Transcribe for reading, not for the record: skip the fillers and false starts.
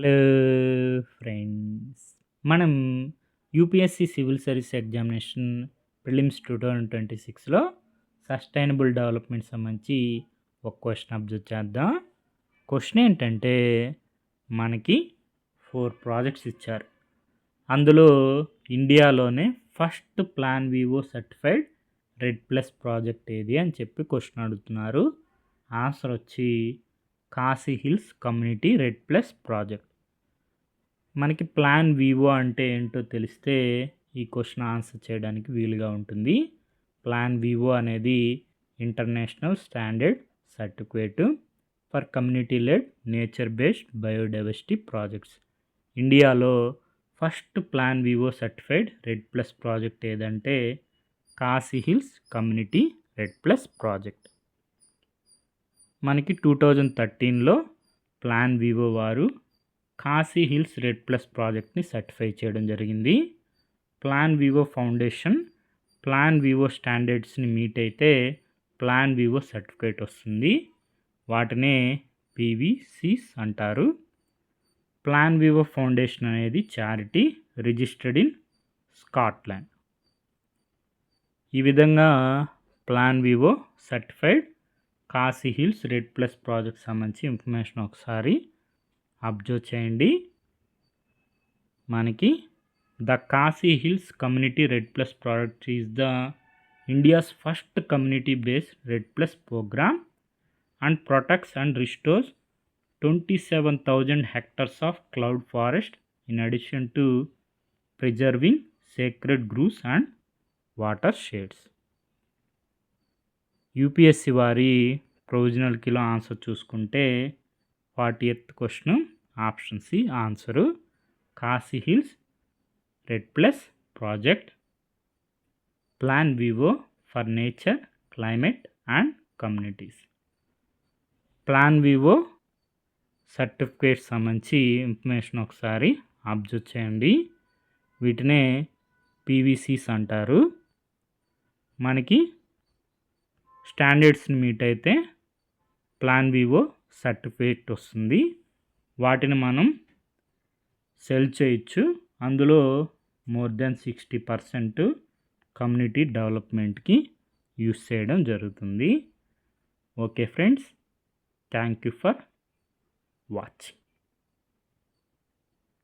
Hello friends, మనం UPSC civil service examination prelims 2026లో sustainable development సంబంధించి ఒక క్వశ్చన్ అబ్జర్వ్ చేద్దాం. క్వశ్చన్ ఏంటంటే, మనకి 4 ప్రాజెక్ట్స్ ఇచ్చారు. అందులో ఇండియాలోనే first Plan Vivo certified REDD plus project ఏది అని చెప్పి క్వశ్చన్ అడుగుతున్నారు. ఆన్సర్ వచ్చి Khasi Hills community REDD plus project. మనకి ప్లాన్ వివో అంటే ఏంటో తెలిస్తే ఈ క్వశ్చన్ ఆన్సర్ చేయడానికి వీలుగా ఉంటుంది. ప్లాన్ వివో అనేది international standard certificate for community led nature based biodiversity projects. ఇండియాలో first Plan Vivo certified REDD plus project ఏదంటే Khasi Hills community REDD plus project. మనకి 2013లో ప్లాన్ వివో వారు కాశీ హిల్స్ రెడ్ ప్లస్ ప్రాజెక్ట్ని సర్టిఫై చేయడం జరిగింది. Plan Vivo Foundation Plan Vivo స్టాండర్డ్స్ని meet అయితే ప్లాన్ వివో సర్టిఫికేట్ వస్తుంది. వాటినే పీవీసీస్ అంటారు. ప్లాన్ వివో ఫౌండేషన్ అనేది చారిటీ రిజిస్టర్డ్ ఇన్ స్కాట్లాండ్. ఈ విధంగా Plan Vivo certified Khasi hills REDD plus project సంబంధించి ఇన్ఫర్మేషన్ ఒకసారి అబ్జర్వ్ చేయండి. మనకి the Khasi Hills community REDD plus project is the India's first community based REDD plus program and protects and restores 27,000 hectares of cloud forest in addition to preserving sacred groves and watersheds. UPSC వారి provisional కిలో answer చూసుకుంటే 40th question option C answer Khasi hills REDD plus project plan vivo for nature climate and communities. Plan Vivo certificate సంబంధించి information ఒకసారి observe చేయండి. వీటినే PVCs అంటారు. మనకి స్టాండర్డ్స్ని మీట్ అయితే ప్లాన్ వివో సర్టిఫికేట్ వస్తుంది. వాటిని మనం సెల్ చేయొచ్చు. అందులో మోర్ దెన్ 60% కమ్యూనిటీ డెవలప్మెంట్కి యూస్ చేయడం జరుగుతుంది. Okay friends, thank you for watching.